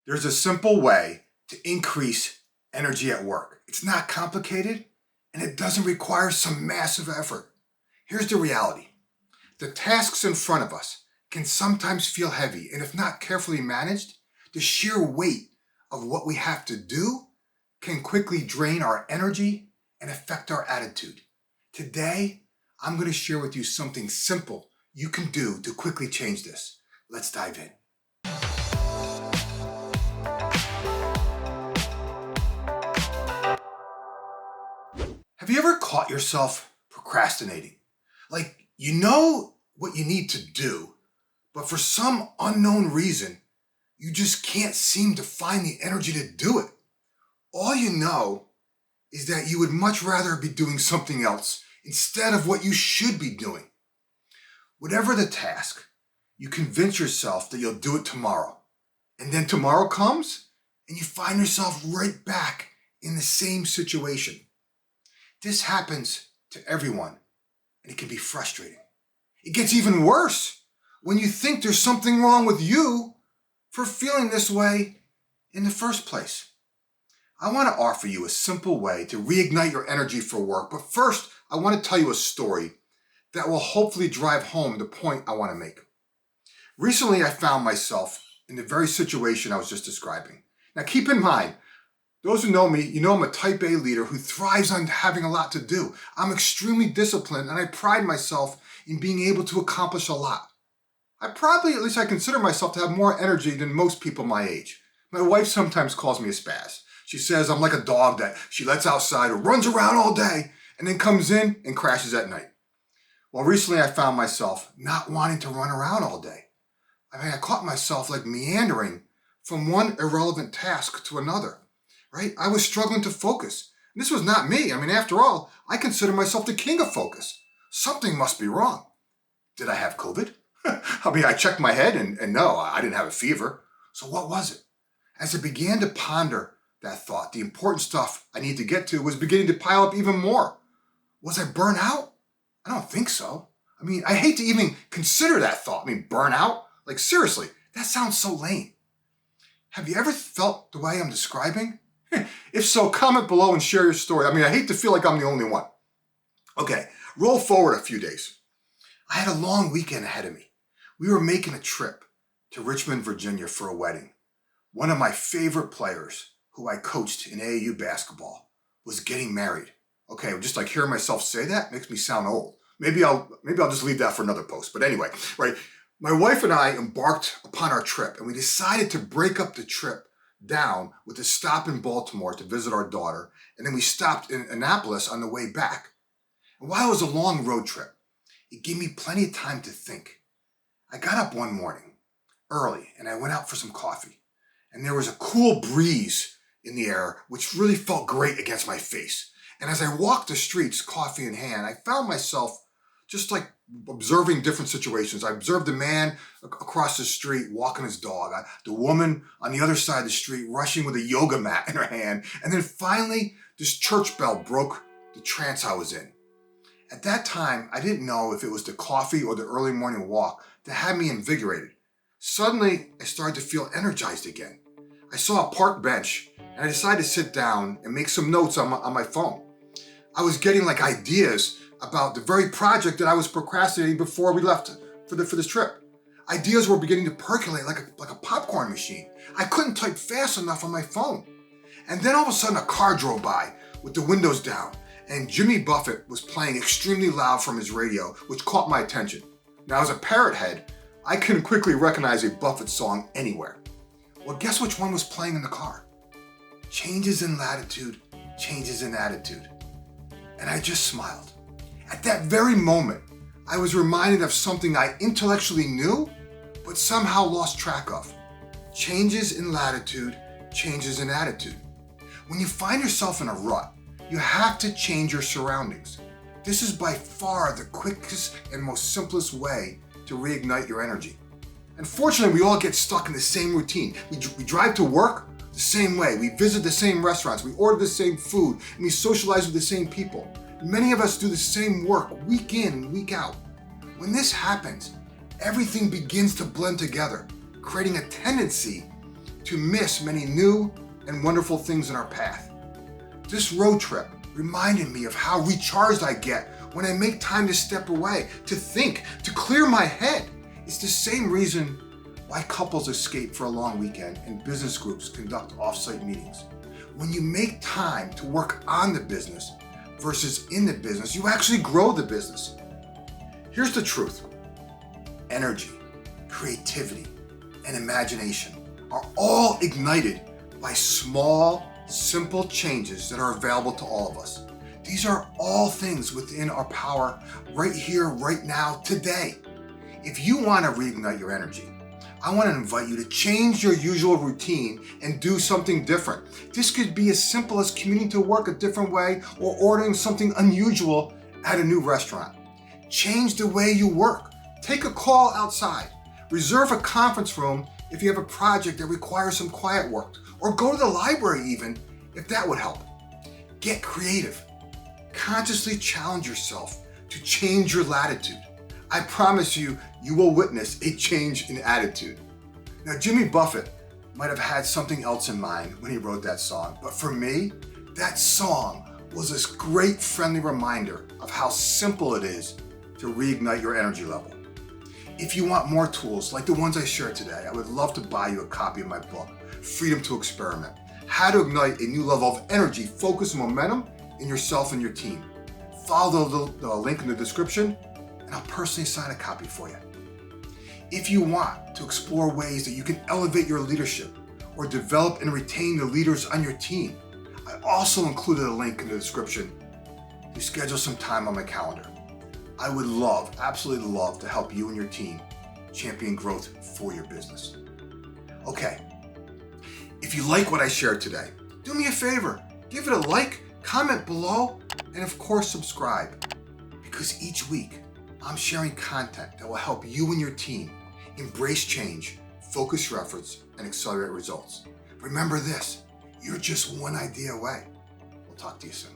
There's a simple way to increase energy at work. It's not complicated and it doesn't require some massive effort. Here's the reality. The tasks in front of us can sometimes feel heavy, and if not carefully managed, the sheer weight of what we have to do can quickly drain our energy and affect our attitude. Today, I'm going to share with you something simple you can do to quickly change this. Let's dive in. Have you ever caught yourself procrastinating? Like, you know what you need to do, but for some unknown reason, you just can't seem to find the energy to do it. All you know is that you would much rather be doing something else instead of what you should be doing. Whatever the task, you convince yourself that you'll do it tomorrow. And then tomorrow comes and you find yourself right back in the same situation. This happens to everyone, and it can be frustrating. It gets even worse when you think there's something wrong with you for feeling this way in the first place. I want to offer you a simple way to reignite your energy for work, but first, I want to tell you a story that will hopefully drive home the point I want to make. Recently, I found myself in the very situation I was just describing. Now, keep in mind, those who know me, you know I'm a type A leader who thrives on having a lot to do. I'm extremely disciplined and I pride myself in being able to accomplish a lot. At least I consider myself to have more energy than most people my age. My wife sometimes calls me a spaz. She says I'm like a dog that she lets outside or runs around all day and then comes in and crashes at night. Well, recently I found myself not wanting to run around all day. I caught myself like meandering from one irrelevant task to another. Right? I was struggling to focus. And this was not me. After all, I consider myself the king of focus. Something must be wrong. Did I have COVID? I checked my head and no, I didn't have a fever. So what was it? As I began to ponder that thought, the important stuff I need to get to was beginning to pile up even more. Was I burnt out? I don't think so. I hate to even consider that thought. Burn out? Like seriously, that sounds so lame. Have you ever felt the way I'm describing? If so, comment below and share your story. I hate to feel like I'm the only one. Okay, roll forward a few days. I had a long weekend ahead of me. We were making a trip to Richmond, Virginia for a wedding. One of my favorite players, who I coached in AAU basketball, was getting married. Okay, just like hearing myself say that makes me sound old. Maybe I'll just leave that for another post. But anyway, right? My wife and I embarked upon our trip, and we decided to break up the trip down with a stop in Baltimore to visit our daughter, and then we stopped in Annapolis on the way back. And while it was a long road trip, it gave me plenty of time to think. I got up one morning early and I went out for some coffee, and there was a cool breeze in the air which really felt great against my face. And as I walked the streets, coffee in hand, I found myself just like observing different situations. I observed a man across the street walking his dog, the woman on the other side of the street rushing with a yoga mat in her hand, and then finally this church bell broke the trance I was in. At that time, I didn't know if it was the coffee or the early morning walk that had me invigorated. Suddenly, I started to feel energized again. I saw a park bench and I decided to sit down and make some notes on my phone. I was getting ideas about the very project that I was procrastinating before we left for this trip. Ideas were beginning to percolate like a popcorn machine. I couldn't type fast enough on my phone. And then all of a sudden a car drove by with the windows down, and Jimmy Buffett was playing extremely loud from his radio, which caught my attention. Now, as a parrot head, I can quickly recognize a Buffett song anywhere. Well, guess which one was playing in the car? Changes in latitude, changes in attitude. And I just smiled. At that very moment, I was reminded of something I intellectually knew, but somehow lost track of. Changes in latitude, changes in attitude. When you find yourself in a rut, you have to change your surroundings. This is by far the quickest and most simplest way to reignite your energy. Unfortunately, we all get stuck in the same routine. We drive to work the same way. We visit the same restaurants. We order the same food, and we socialize with the same people. Many of us do the same work week in and week out. When this happens, everything begins to blend together, creating a tendency to miss many new and wonderful things in our path. This road trip reminded me of how recharged I get when I make time to step away, to think, to clear my head. It's the same reason why couples escape for a long weekend and business groups conduct off-site meetings. When you make time to work on the business versus in the business, you actually grow the business. Here's the truth. Energy, creativity, and imagination are all ignited by small, simple changes that are available to all of us. These are all things within our power right here, right now, today. If you want to reignite your energy, I want to invite you to change your usual routine and do something different. This could be as simple as commuting to work a different way or ordering something unusual at a new restaurant. Change the way you work. Take a call outside. Reserve a conference room if you have a project that requires some quiet work, or go to the library even if that would help. Get creative. Consciously challenge yourself to change your latitude. I promise you, you will witness a change in attitude. Now, Jimmy Buffett might have had something else in mind when he wrote that song, but for me, that song was this great friendly reminder of how simple it is to reignite your energy level. If you want more tools like the ones I shared today, I would love to buy you a copy of my book, Freedom to Experiment: How to Ignite a New Level of Energy, Focus, and Momentum in Yourself and Your Team. Follow the link in the description, and I'll personally sign a copy for you. If you want to explore ways that you can elevate your leadership or develop and retain the leaders on your team, I also included a link in the description to schedule some time on my calendar. I would love, absolutely love, to help you and your team champion growth for your business. Okay, if you like what I shared today, do me a favor, give it a like, comment below, and of course subscribe, because each week I'm sharing content that will help you and your team embrace change, focus your efforts, and accelerate results. Remember this, you're just one idea away. We'll talk to you soon.